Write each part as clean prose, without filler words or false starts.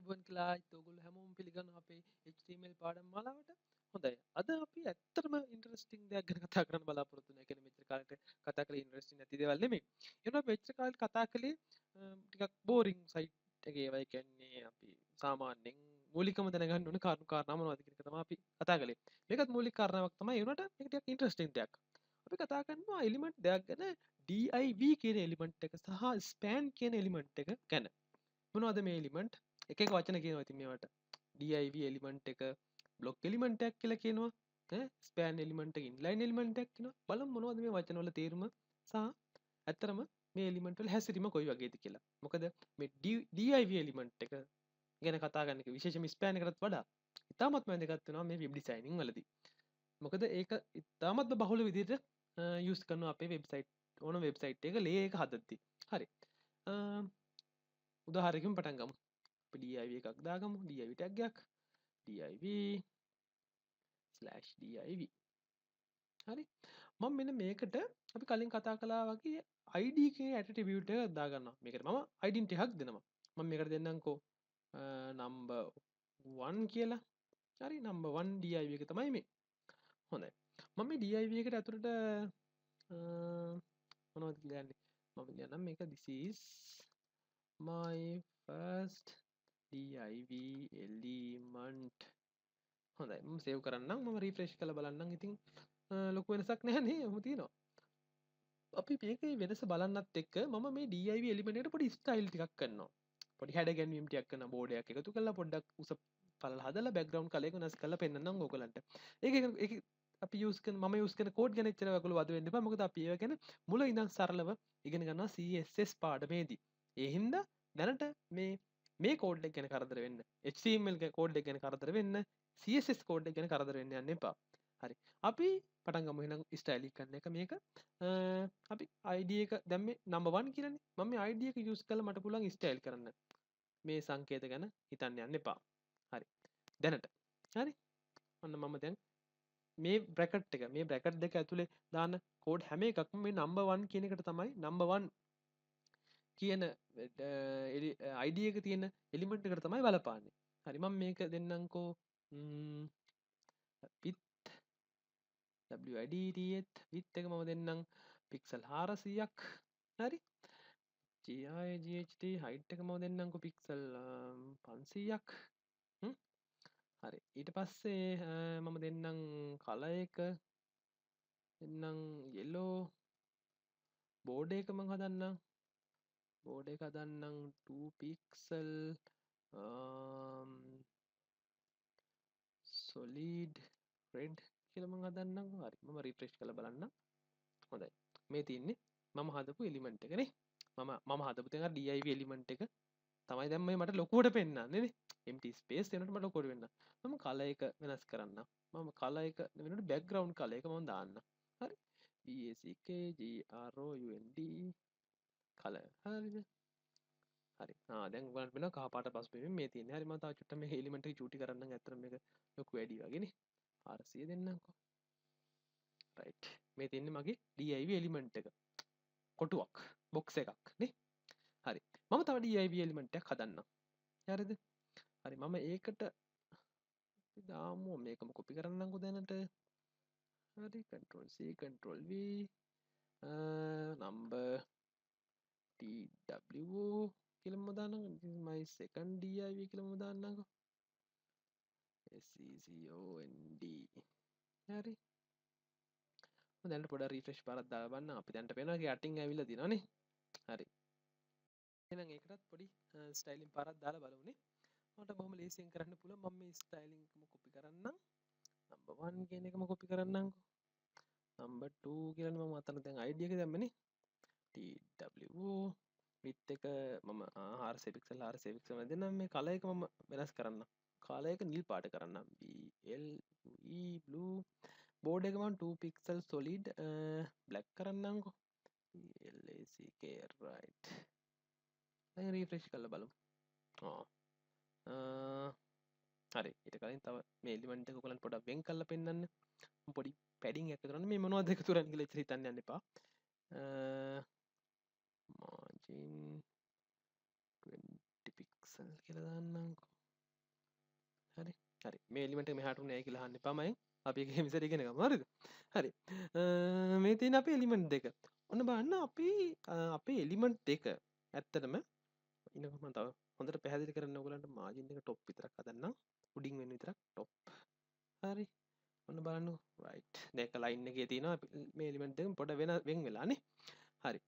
අයිබෝන් කියලා ඔයගොල්ලෝ හැමෝම පිළිගන්නවා අපේ HTML පාඩම් මාලාවට. හොඳයි. අද අපි ඇත්තටම ඉන්ටරෙස්ටිං දෙයක් ගැන කතා කරන්න බලාපොරොත්තු වෙනවා. කියන්නේ මෙච්චර කාලෙට කතා කළේ ඉන්ටරෙස්ටිං නැති දේවල් නෙමෙයි. ඒනවා මෙච්චර කාලෙට කතා කළේ ටිකක් බෝරින් සයිට් එකේ ඒවා කියන්නේ අපි සාමාන්‍යයෙන් මූලිකම දැනගන්න ඕන කාරණා මොනවද කියන එක තමයි අපි කතා කළේ. මේකත් මූලික කාරණාවක් තමයි. ඒ වුණාට මේක ටිකක් ඉන්ටරෙස්ටිං දෙයක්. අපි කතා කරනවා එලිමන්ට් දෙයක් ගැන div කියන එලිමන්ට් එක සහ span කියන එලිමන්ට් එක ගැන. මොනවද මේ එලිමන්ට්? එක එක වචන කියනවා ඉතින් මේවට. div එලිමන්ට් එක බ්ලොක් එලිමන්ට් එකක් කියලා කියනවා. ස්පෑන් එලිමන්ට් එක ඉන්ලයින් එලිමන්ට් එකක් කියනවා. බලමු මොනවද මේ වචන වල තේරුම සහ ඇත්තරම මේ එලිමන්ට් වල හැසිරීම කොයි වගේද කියලා. මොකද මේ div එලිමන්ට් එක ගැන කතා කරන එක විශේෂයෙන්ම ස්පෑන් එකටත් වඩා ඉතාමත්ම වැදගත් වෙනවා මේ වෙබ් ඩිසයිනින් වලදී. මොකද ඒක ඉතාමත්ම බහුල විදිහට යූස් කරනවා අපේ වෙබ්සයිට් ඕන වෙබ්සයිට් එක ලේ එක හදද්දී. හරි. උදාහරණයකින් පටන් ගමු. අපි div එකක් දාගමු. div tag එකක්. div/div. හරි. මම මෙන්න මේකට අපි කලින් කතා කළා වගේ id කියන ඇට්‍රිබියුට් එක දාගන්නවා. මේකට මම identity එකක් දෙනවා. මම මේකට දෙන්නම්කෝ number 1 කියලා. හරි number 1 div එක තමයි මේ. හොඳයි. මම මේ div එකට ඇතුළට මොනවද කියලා යන්නේ? මම කියන්නම් මේක this is my first div element. හොඳයි මම සේව් කරන්නම්. මම රිෆ්‍රෙෂ් කරලා බලන්නම්. ඉතින් ලොකු වෙනසක් නැහැ නේ. ඔහොම තියෙනවා. අපි මේකේ වෙනස බලන්නත් එක්ක මම මේ div එලිමන්ට් එකට පොඩි ස්ටයිල් ටිකක් කරනවා. පොඩි හැඩ ගැන්වීම් ටිකක් කරන බෝඩ් එකක් එකතු කරලා පොඩ්ඩක් උස පළල හදලා බෑග්ග්‍රවුන්ඩ් කලර් එක වෙනස් කරලා පෙන්නන්නම් ඕගලන්ට. ඒක අපි යූස් කරන මම යූස් කරන කෝඩ් ගැන එච්චර ඔයගොල්ලෝ වද වෙන්න එපා. මොකද අපි ඒව ගැන මුල ඉඳන් සරලව ඉගෙන ගන්නවා CSS පාඩමේදී. ඒ හින්දා දැනට මේ කෝඩ් එක ගැන කරදර වෙන්න HTML කෝඩ් එක ගැන කරදර වෙන්න CSS කෝඩ් එක ගැන කරදර වෙන්න යන්න එපා. හරි. අපි පටන් ගමු එහෙනම් ස්ටයිලිෂ් කරන එක මේක. අපි id එක දැන් මේ number 1 කියලානේ. මම මේ id එක යූස් කරලා මට පුළුවන් ස්ටයිල් කරන්න. මේ සංකේත ගැන හිතන්න යන්න එපා. හරි. දැනට. හරි. ඔන්න මම දැන් මේ බ්‍රැකට් එක මේ බ්‍රැකට් දෙක ඇතුලේ දාන කෝඩ් හැම එකක්ම මේ number 1 කියන එකට තමයි number 1 කියන id එක තියෙන එලිමන්ට් එකට තමයි බලපාන්නේ. හරි මම මේක දෙන්නම්කෝ with width width එක මම දෙන්නම් පික්සල් 400ක්. හරි. GIGHT height එක මම දෙන්නම්කෝ පික්සල් 500ක්. හරි. ඊට පස්සේ මම දෙන්නම් color එක දෙන්නම් yellow. බෝඩ් එක මම හදන්නම්. බෝඩ් එක හදන්නම් 2 pixel solid red කියලා මම හදන්නම්. හරි. මම රිෆ්‍රෙෂ් කරලා බලන්න. හොඳයි. මේ තියෙන්නේ මම හදපු එලිමන්ට් එක නේ. මම හදපු තැන div එලිමන්ට් එක තමයි දැන් මේ මට ලොකුවට පෙන්වන්නේ නේ. empty space වෙනකොට මට ලොකුවට වෙන්න. මම color එක වෙනස් කරන්න. මම color එක වෙනකොට background color එක මම දාන්න. හරි. BACKGROUND color. හරිද? හරි. දැන් ඔයගලන්ට වෙනවා කහ පාට පස් පෙවීම මේ තියෙන්නේ. හරි මම තාම චුට්ටක් මේ එලිමන්ට් එක චූටි කරන්නම්. ඇත්තට මේක ලොකු වැඩි වගේ නේ. 400 දෙන්නම්කෝ. රයිට්. මේ තියෙන්නේ මගේ div එලිමන්ට් එක. කොටුවක්. බොක්ස් එකක් නේ. හරි. මම තව div එලිමන්ට් එකක් හදන්නම්. හරිද? හරි මම ඒකට දාමු මේකම කොපි කරන්නම්කෝ දැනට. හරි control C control V number TW කියලා මම දාන්නම්. this is my second div කියලා මම දාන්නම්කෝ. SECOND. හරි. මම දැනට පොඩ්ඩක් රිෆ්‍රෙෂ් පාරක් දාලා බලන්න. අපි දැනට පේනවා ඒක යටින් ඇවිල්ලා දිනවනේ. හරි. එහෙනම් ඒකටත් පොඩි ස්ටයිලින් පාරක් දාලා බලමුනේ. මට බොහොම ලේසියෙන් කරන්න පුළුවන්. මම මේ ස්ටයිලින් එකම කොපි කරන්නම්. number 1 කියන එකම කොපි කරන්නම්කෝ. number 2 කියලානේ මම අතන දැන් id එක දැම්මනේ. TW width එක මම 400 pixel 400 pixel දෙන්නම්. මේ color එක මම වෙනස් කරන්නම්. color එක නිල් පාට කරන්නම්. BLE blue. බෝඩ් එක මම 2 pixel solid black කරන්නම්කෝ. LACK right. දැන් රිෆ්‍රෙෂ් කරලා බලමු. හරි. ඊට කලින් තව මේ එලිමන්ට් එක ඔයගලන්ට පොඩ්ඩක් වෙන් කරලා පෙන්නන්න. පොඩි පැඩින් එකක් කරන්න. මේ මොනවද එකතු කරන්නේ කියලා ඉතින් හිතන්න යන්න එපා. margin 20 pixel කියලා දාන්නම්කෝ. හරි මේ එලිමන්ට් එක මෙහාට උනේ ඇයි කියලා අහන්න එපා මයෙන් අපි ඒක හිමිසර ඉගෙන ගමු හරිද හරි මේ තියෙන අපේ එලිමන්ට් දෙක ඔන්න බලන්න අපි අපේ එලිමන්ට් දෙක ඇත්තටම ඉන්නකම මම තව හොඳට පැහැදිලි කරන්න ඕගලන්ට මාජින් එක টොප් විතරක් හදන්නම් උඩින් වෙන විතරක් টොප් හරි ඔන්න බලන්න රයිට් දැන් ලයින් එකේ තියෙනවා මේ එලිමන්ට් දෙක පොඩ වෙන වෙලානේ හරි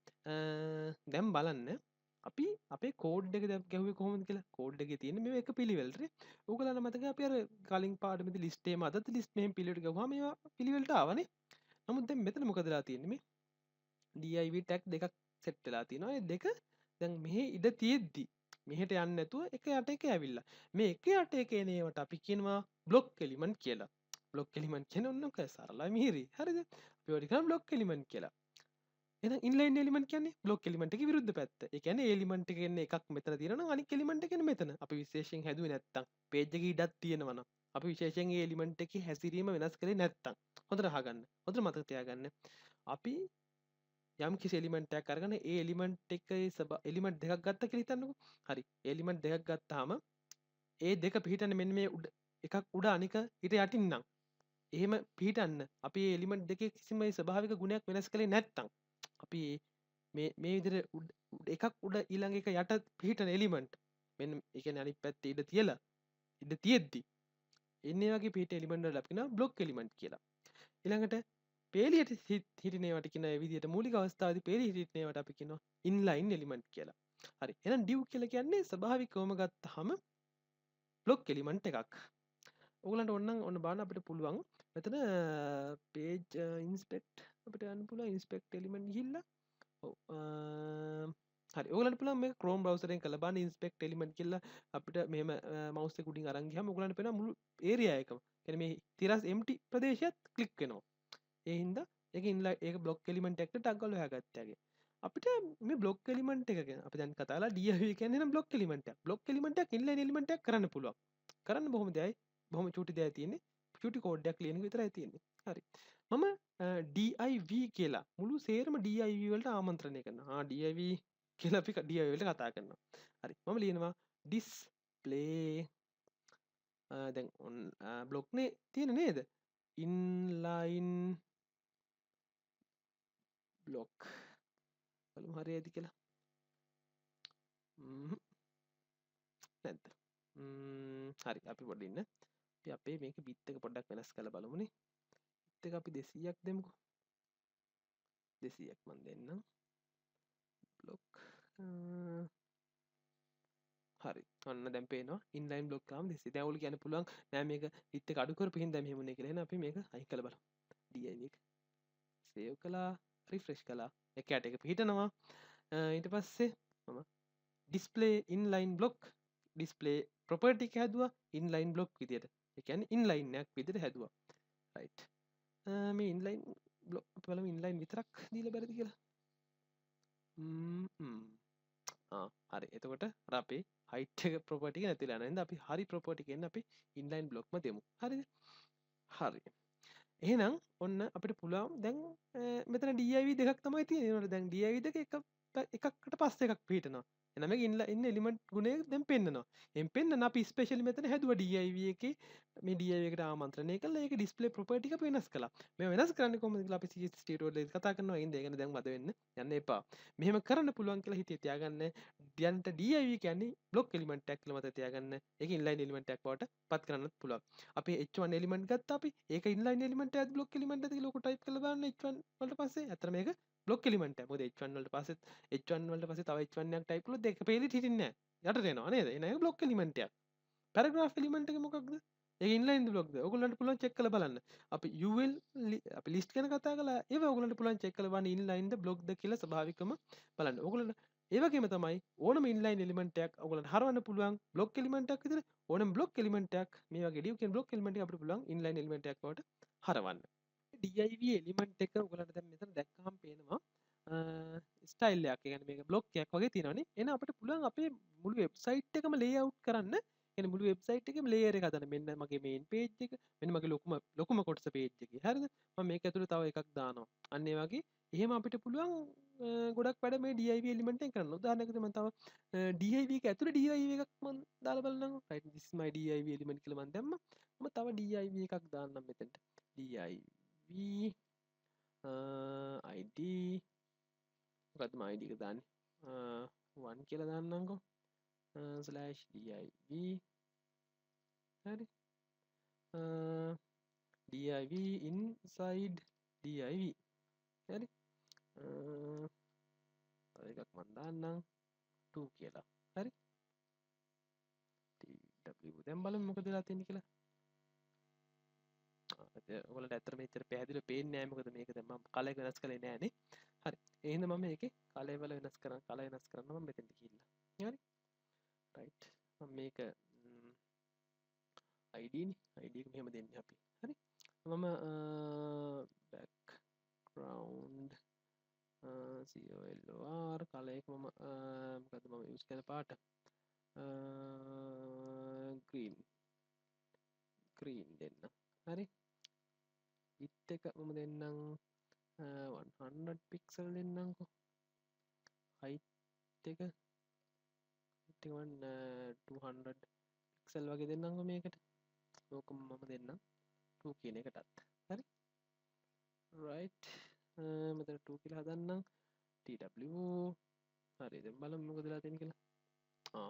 දැන් බලන්න අපි අපේ කෝඩ් එක ගැහුවේ කොහොමද කියලා කෝඩ් එකේ තියෙන මේ එක පිළිවෙලට ඕගලන්ට මතකයි අපි අර කලින් පාඩමේදී ලිස්ට් එකේ මතත් ලිස්ට් මෙහෙම පිළිවෙලට ගහුවා මේවා පිළිවෙලට ආවනේ නමුත් දැන් මෙතන මොකද වෙලා තියෙන්නේ මේ div tag දෙකක් සෙට් වෙලා තියෙනවා ඒ දෙක දැන් මෙහි ඉඩ තියෙද්දි මෙහෙට යන්නේ නැතුව එක යට එක ඇවිල්ලා මේ එක යට එක එන ඒවට අපි කියනවා බ්ලොක් එලිමන්ට් කියලා බ්ලොක් එලිමන්ට් කියන්නේ ඔන්න ඔක සරලයි මිහිරි හරිද අපි ඔය කියනවා බ්ලොක් එලිමන්ට් කියලා එහෙනම් ඉන්ලයින් එලිමන්ට් කියන්නේ බ්ලොක් එලිමන්ට් එකේ විරුද්ධ පැත්ත. ඒ කියන්නේ එලිමන්ට් එකේ එන්නේ එකක් මෙතන තියෙනවා නම් අනිත් එලිමන්ට් එක එන්නේ මෙතන. අපි විශේෂයෙන් හැදුවේ නැත්තම් පේජ් එකේ ඉඩක් තියෙනවා නම් අපි විශේෂයෙන් ඒ එලිමන්ට් එකේ හැසිරීම වෙනස් කරේ නැත්තම් හොඳට අහගන්න. හොඳට මතක තියාගන්න. අපි යම් කිසි එලිමන්ට් එකක් අරගෙන ඒ එලිමන්ට් එකේ එලිමන්ට් දෙකක් ගත්තා කියලා හිතන්නකෝ. හරි. එලිමන්ට් දෙකක් ගත්තාම ඒ දෙක පිහිටන්නේ මෙන්න මේ උඩ එකක් උඩ අනික ඊට යටින් නම් එහෙම පිහිටන්න අපි ඒ එලිමන්ට් දෙකේ කිසිම ස්වභාවික ගුණයක් වෙනස් කළේ නැත්තම් අපි මේ විදිහට එකක් උඩ ඊළඟ එක යට පිහිටන එලිමන්ට් මෙන්න ඒ කියන්නේ අනිත් පැත්තේ ඉඩ තියලා ඉඩ තියෙද්දි එන්නේ වගේ පිහිට එලිමන්ට් වල අපි කියනවා බ්ලොක් එලිමන්ට් කියලා. ඊළඟට පේලියට හිටින ඒවාට කියන විදිහට මූලික අවස්ථාවේදී පේලියට හිටින ඒවාට අපි කියනවා ඉන්ලයින් එලිමන්ට් කියලා. හරි. එහෙනම් div කියලා කියන්නේ ස්වභාවිකවම ගත්තාම බ්ලොක් එලිමන්ට් එකක්. ඕගලන්ට ඕනනම් ඔන්න බලන්න අපිට පුළුවන් මෙතන page inspect අපිට යන්න පුළුවන් inspect element ගිහිල්ලා ඔව් හරි ඔයගලන්ට පුළුවන් මේක Chrome browser එකෙන් කරලා බලන්න inspect element කියලා අපිට මෙහෙම mouse එක උඩින් අරන් ගියාම ඔයගලන්ට පේනවා මුළු area එකම කියන්නේ මේ තිරස් empty ප්‍රදේශයත් click වෙනවා ඒ හින්දා ඒක ඉන්ලයින් ඒක block element එකට ටග් ගාලා හොයාගත්තාගේ අපිට මේ block element එක ගැන අපි දැන් කතා කරලා div කියන්නේ නම් block element එක block element එක inline element එකක් කරන්න පුළුවන් කරන්න බොහොම දෙයයි බොහොම චූටි දෙයක් තියෙන්නේ චූටි කෝඩ් එකක් ලියන එක විතරයි තියෙන්නේ හරි මම div කියලා මුළු සේරම div වලට ආමන්ත්‍රණය කරනවා div කියලා අපි div වලට කතා කරනවා හරි මම ලියනවා display දැන් බ්ලොක් නේ තියෙන නේද inline block බලමු හරියද කියලා නැද්ද හරි අපි පොඩ්ඩක් ඉන්න අපි අපේ මේක බිත් එක පොඩ්ඩක් වෙනස් කරලා බලමුනේ බිත් එක අපි 200ක් දෙමුකෝ 200ක් මන් දෙන්නම් බ්ලොක් හරි ඔන්න දැන් පේනවා ඉන්ලයින් බ්ලොක් ගාම 200 දැන් ඔයගොල්ලෝ කියන්න පුළුවන් නෑ මේක බිත් එක අඩු කරපු හින්දා මෙහෙම උනේ කියලා එහෙනම් අපි මේක අයින් කරලා බලමු div එක සේව් කළා රිෆ්‍රෙෂ් කළා එක යට එක පිහිටනවා ඊට පස්සේ මම display inline block display property එක හැදුවා inline block විදියට ඒ කියන්නේ inline එකක් විදියට හැදුවා right මේ inline block අපි බලමු inline විතරක් දීලා බැරිද කියලා හරි එතකොට අර අපේ height එක property එක නැතිලා යනවා එහෙනම් අපි හරි property එකෙන් අපි inline block ම දෙමු හරිද හරි එහෙනම් ඔන්න අපිට පුළුවන් දැන් මෙතන div දෙකක් තමයි තියෙන්නේ දැන් div දෙක එකකට පස්සේ එකක් පිටිනවා එනම මේක ඉන්න එලිමන්ට් ගුණය දැන් පෙන්නනවා එම් පෙන්නන අපි ස්පෙෂලි මෙතන හැදුවා div එකේ මේ div එකට ආමන්ත්‍රණය කළා ඒක display property එක වෙනස් කළා මේ වෙනස් කරන්නේ කොහොමද කියලා අපි CS tutorial එකේ කතා කරනවා ඉතින් ඒක දැන් මත වෙන්න යන්න එපා මෙහෙම කරන්න පුළුවන් කියලා හිතේ තියාගන්න දැන්ට div කියන්නේ block element එකක් කියලා මත තියාගන්න ඒක inline element එකක් බවට පත් කරන්නත් පුළුවන් අපි h1 element ගත්තා අපි ඒක inline element එකක් block element එකද කියලා ඔක type කරලා බලන්න h1 වලට පස්සේ අතන මේක block element එක මොකද h1 වලට පස්සේ h1 වලට පස්සේ තව h1 එකක් type කළොත් ඒක පේලිට හිටින්නේ නැහැ යටට එනවා නේද එහෙනම් ඒක block element එකක් paragraph element එක මොකක්ද ඒක inline blockද ඔයගොල්ලන්ට පුළුවන් check කරලා බලන්න අපි ul අපි list ගැන කතා කළා ඒව ඔයගොල්ලන්ට පුළුවන් check කරලා බලන්න inline ද block ද කියලා ස්වභාවිකම බලන්න ඔයගොල්ලන්ට ඒ වගේම තමයි ඕනම inline element එකක් ඔයගොල්ලන්ට හරවන්න පුළුවන් block element එකක් විතර ඕනම block element එකක් මේ වගේ div කියන block element එක අපිට පුළුවන් inline element එකක් වලට හරවන්න div element එක ඔයගොල්ලන්ට දැන් මෙතන දැක්කම පේනවා ස්ටයිල් එකක් කියන්නේ මේක බ්ලොක් එකක් වගේ තියෙනවානේ එහෙනම් අපිට පුළුවන් අපේ මුළු වෙබ්සයිට් එකම ලේඅවුට් කරන්න කියන්නේ මුළු වෙබ්සයිට් එකේම ලේයර් එක හදන්න මෙන්න මගේ මේන් පේජ් එක මෙන්න මගේ ලොකුම කොටස පේජ් එකේ හරිද මම මේක ඇතුලේ තව එකක් දානවා අන්න ඒ වගේ එහෙම අපිට පුළුවන් ගොඩක් වැඩ මේ div එලිමන්ට් එකෙන් කරන්න. උදාහරණයකට මම තව div එක ඇතුලේ div එකක් මම දාලා බලන්නම්කෝ. right, this is my div element කියලා මම දැම්මා. මම තව div එකක් දාන්නම් මෙතෙන්ට. div id මොකද්ද මම id එක දාන්නේ? 1 කියලා දාන්නම්කෝ. slash div හරි. div inside div හරි. එකක් මම දාන්නම් 2 කියලා. හරි. tw දැන් බලමු මොකද වෙලා තියෙන්නේ කියලා. ඔයාලට ඇත්තට මෙච්චර පැහැදිලිව පේන්නේ නැහැ මොකද මේක දැන් මම කලර් එක වෙනස් කළේ නැහැ නේ. හරි. ඒ හින්දා මම මේකේ කලර් වල වෙනස් කරන්න මම මෙතෙන්ට ගිහිල්ලා. හරි. right. මම මේක id නේ. id එක මෙහෙම දෙන්නේ අපි. හරි. මම background color කලර් එක මම මොකද්ද මම යූස් කරන පාට green දෙන්න. හරි. width එක මම දෙන්නම් 100 pixel දෙන්නම්කෝ. height එක 200 pixel වගේ දෙන්නම්කෝ මේකට. ඕකම මම දෙන්නම් 2 කියන එකටත්. හරි. right. මෙතන 2 කියලා හදන්නම්. tw හරි. දැන් බලමු මොකද වෙලා තියෙන්නේ කියලා.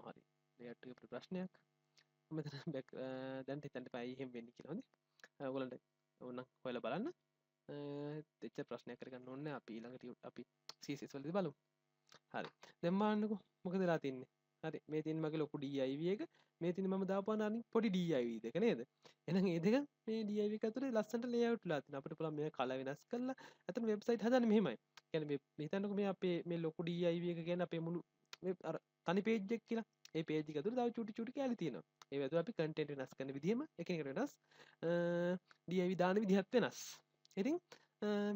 හරි. layout එක ප්‍රශ්නයක්. මෙතන දැන් හිතන්න එපා එහෙම වෙන්නේ කියලා. හොඳේ. ඔයගොල්ලන්ට ඕනනම් හොයලා බලන්න. එච්චර ප්‍රශ්නයක් කරගන්න ඕනේ නැහැ. අපි ඊළඟට අපි CSS වලදී බලමු. හරි. දැන් බලන්නකෝ මොකද වෙලා තින්නේ. හරි. මේ තියෙන්නේ මගේ ලොකු div එක. මේ තියෙන්නේ මම දාපුවා අනිත් පොඩි div දෙක නේද? එහෙනම් මේ දෙක මේ div එක ඇතුලේ ලස්සනට layout වෙලා තිනවා. අපිට පුළුවන් මේ කලර් වෙනස් කරලා අතන වෙබ්සයිට් හදන්න මෙහෙමයි. කියන්නේ මේ හිතන්නකෝ මේ අපේ මේ ලොකු div එක කියන්නේ අපේ මුළු අර තනි page එක කියලා. ඒ page එක ඇතුලේ තව චුටි චුටි කැලි තියෙනවා. ඒ ඇතුලේ අපි content වෙනස් කරන විදිහම එකිනෙකට වෙනස්. div දාන විදිහත් වෙනස්. ඉතින්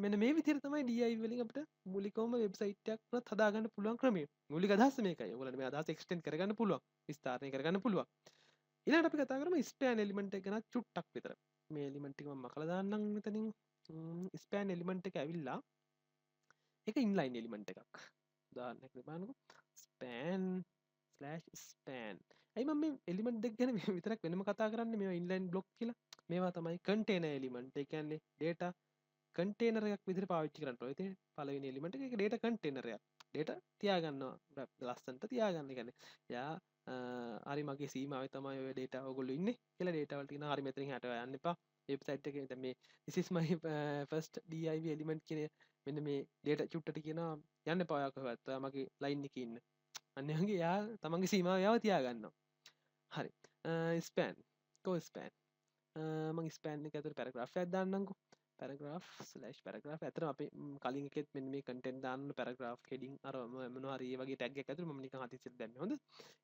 මෙන්න මේ විදිහට තමයි div වලින් අපිට මූලිකවම වෙබ්සයිට් එකක් උනත් හදාගන්න පුළුවන් ක්‍රමය. මූලික අදහස මේකයි. ඔයගොල්ලන්ට මේ අදහස එක්ස්ටෙන්ඩ් කරගන්න පුළුවන්. විස්තරණය කරගන්න පුළුවන්. ඊළඟට අපි කතා කරමු span element එක ගැන චුට්ටක් විතර. මේ element එක මම මකලා දාන්නම් මෙතනින්. span element එක ඇවිල්ලා ඒක inline element එකක්. උදාහරණයක් බලන්නකෝ. span ඇයි මම මේ එලිමන්ට් දෙක ගැන විතරක් වෙනම කතා කරන්නේ? මේවා inline block කියලා. මේවා තමයි container element. ඒ කියන්නේ data container එකක් විදිහට පාවිච්චි කරන්න ඕනේ. ඉතින් පළවෙනි එලිමන්ට් එක ඒක data container එකක්. data තියාගන්නවා ලස්සනට තියාගන්න. කියන්නේ යා හරි මගේ සීමාවේ තමයි ඔය data ඔයගොල්ලෝ ඉන්නේ කියලා data වලට කියනවා හරි මෙතනින් හට යන්න එපා. වෙබ්සයිට් එකේ දැන් මේ this is my first div element කියන මෙන්න මේ data චුට්ටට කියනවා යන්න එපා ඔයා කොහෙවත්. ඔයා මගේ line එකේ ඉන්න. අන්න ඒ වගේ යා තමන්ගේ සීමාව යාව තියාගන්නවා. හරි. span span මම span එක ඇතුලේ paragraph එකක් දාන්නම්කෝ. paragraph slash paragraph ඇත්තටම අපි කලින් එකෙත් මෙන්න මේ content දාන්න paragraph heading අර මොනවා හරි ඒ වගේ tag එකක් ඇතුලේ මම නිකන් හදිස්සියට දැම්මේ. හොඳ.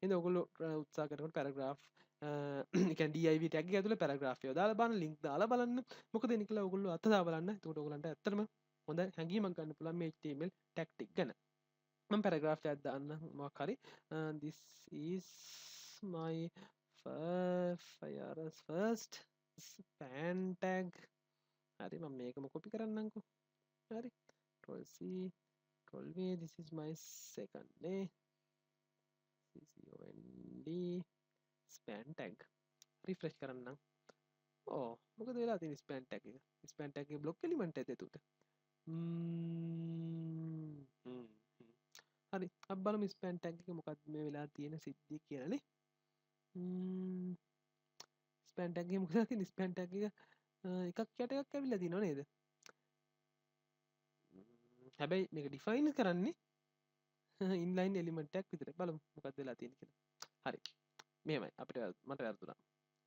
එහෙනම් ඔයගොල්ලෝ උත්සාහ කරනකොට paragraph ඒ කියන්නේ div tag එක ඇතුලේ paragraph එක දාලා බලන්න link දාලා බලන්න. මොකද එන්නේ කියලා ඔයගොල්ලෝ අත්දැක බලන්න. එතකොට ඔයගොල්ලන්ට ඇත්තටම හොඳ හැඟීමක් ගන්න පුළුවන් මේ HTML tactic ගැන. මම paragraph එකක් දාන්න මොකක් හරි. this is my first span tag. හරි මම මේකම කොපි කරන්නම්කෝ. හරි. control C control V this is my second නේ. CCOND span tag. refresh කරන්නම්. මොකද වෙලා තියෙන්නේ span tag එක? span tag එකේ block element එකද එතකොට? හරි. අපි බලමු span tag එක මොකක්ද මේ වෙලා තියෙන සිද්ධිය කියලා නේ. span tag එක මොකද තියෙන්නේ? span tag එක එකක් යට එකක් ඇවිල්ලා තියෙනව නේද? හැබැයි මේක ඩිෆයින් කරන්නේ ඉන්ලයින් එලිමන්ට් එකක් විතර. බලමු මොකක්ද වෙලා තියෙන්නේ කියලා. හරි. මෙහෙමයි අපිට මට වැරදුනා.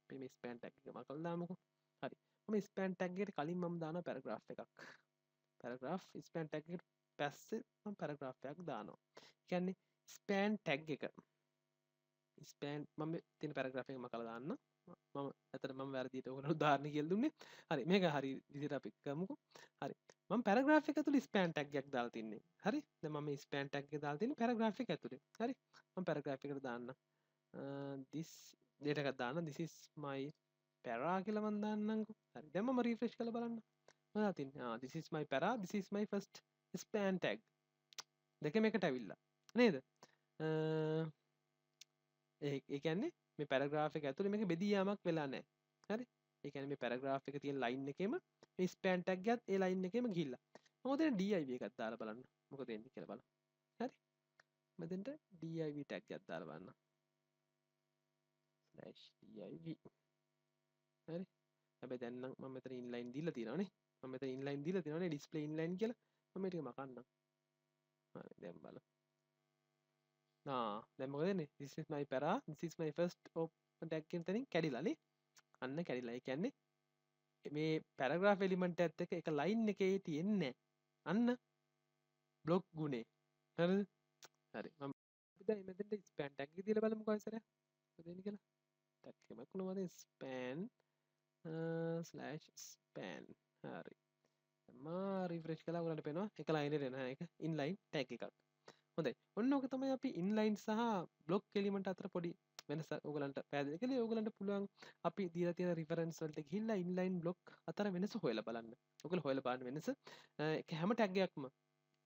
අපි මේ ස්පෑන් ටැග් එක මකලා දාමුකෝ. හරි. මම ස්පෑන් ටැග් එකට කලින් මම දානවා පැරග්‍රාෆ් එකක්. පැරග්‍රාෆ් ස්පෑන් ටැග් එකට පස්සේ මම පැරග්‍රාෆ් එකක් දානවා. කියන්නේ ස්පෑන් ටැග් එක ස්පෑන් මම තියෙන පැරග්‍රාෆ් එක මකලා දාන්න. මම ඇත්තට මම වැරදියට ඔයගොල්ලෝ උදාහරණ කියලා දුන්නේ. හරි මේක හරි විදිහට අපි කරමුකෝ. හරි. මම පැරග්‍රාෆ් එක ඇතුළේ ස්පෑන් ටැග් එකක් දාලා තින්නේ. හරි. දැන් මම මේ ස්පෑන් ටැග් එක දාලා තින්නේ පැරග්‍රාෆ් එක ඇතුළේ. හරි. මම පැරග්‍රාෆ් එකට දාන්න. this data එකක් දාන්න. this is my para කියලා මම දාන්නම්කෝ. හරි. දැන් මම රිෆ්‍රෙෂ් කරලා බලන්න. මොනවද තින්නේ? this is my para. this is my first span tag. දෙකම එකට ඇවිල්ලා නේද? ඒ කියන්නේ මේ පැරග්‍රාෆ් එක ඇතුලේ මේක බෙදී යාමක් වෙලා නැහැ. හරි? ඒ කියන්නේ මේ පැරග්‍රාෆ් එකේ තියෙන ලයින් එකේම මේ ස්පෑන් ටැග් එකත් ඒ ලයින් එකේම ගිහිල්ලා. මම දැන් div එකක් දාලා බලන්න. මොකද එන්නේ කියලා බලන්න. හරි? මෙතෙන්ට div ටැග් එකක් දාලා බලන්න. /div. හරි? හැබැයි දැන් නම් මම මෙතන ඉන්ලයින් දීලා තියෙනවානේ. මම මෙතන ඉන්ලයින් දීලා තියෙනවානේ ඩිස්ප්ලේ ඉන්ලයින් කියලා. මම මේ ටික මකන්නම්. හරි දැන් බලන්න. දැන් මොකද වෙන්නේ? this is my para, this is my first open tag කියන තැනින් කැඩිලානේ. අන්න කැඩිලා. ඒ කියන්නේ මේ පැරග්‍රාෆ් එලිමන්ට් එකත් එක්ක එක ලයින් එකේ තියෙන්නේ අන්න බ්ලොක් ගුණේ. හරිද? හරි. මම දැන් මෙතෙන්ට ස්පෑන් ටැග් එක දීලා බලමුකෝ ආයෙසරයක්. මොකද වෙන්නේ කියලා. ටැග් එකක් කොනවද ස්පෑන් /span. හරි. රිෆ්‍රෙෂ් කළා ඔයාලට පේනවා එක ලයින් එකට එන එක ඉන්ලයින් ටැග් එකක්. හොඳයි. ඔන්න ඕක තමයි අපි ඉන්ලයින් සහ බ්ලොක් එලිමන්ට් අතර පොඩි වෙනස ඕගලන්ට පැහැදිලි කළේ. ඕගලන්ට පුළුවන් අපි දීලා තියෙන රිෆරන්ස් වලට ගිහිල්ලා ඉන්ලයින් බ්ලොක් අතර වෙනස හොයලා බලන්න. ඔයගොල්ලෝ හොයලා බලන්න වෙනස. ඒක හැම ටැග් එකක්ම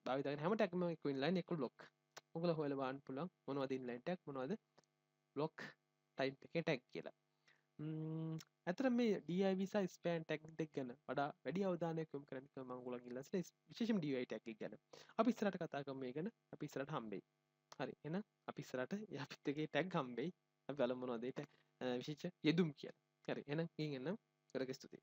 භාවිත කරන හැම ටැග්ම එක්ක ඉන්ලයින් එක්ක බ්ලොක්. ඔයගොල්ලෝ හොයලා බලන්න පුළුවන් මොනවද ඉන්ලයින් ටැග් මොනවද බ්ලොක් ටයිප් එකේ ටැග් කියලා. ඇතර මේ DIV සහ ස්පෑන් ටැග් දෙක ගැන වඩා වැඩි අවධානයක් යොමු කරන්න මම ඔයගොල්ලන්ගෙන් ඉල්ලා සිටිනවා. විශේෂයෙන්ම DIV ටැග් එක ගැන. අපි ඉස්සරහට කතා කරමු මේ ගැන. අපි ඉස්සරහට හම්බෙයි. හරි. එහෙනම් අපි ඉස්සරහට අපිත් එකේ ටැග් හම්බෙයි. අපි බලමු මොනවද ඒ විශේෂ යෙදුම් කියලා. හරි. එහෙනම් ගිහින් එන්න. කරග ස්තුතියි.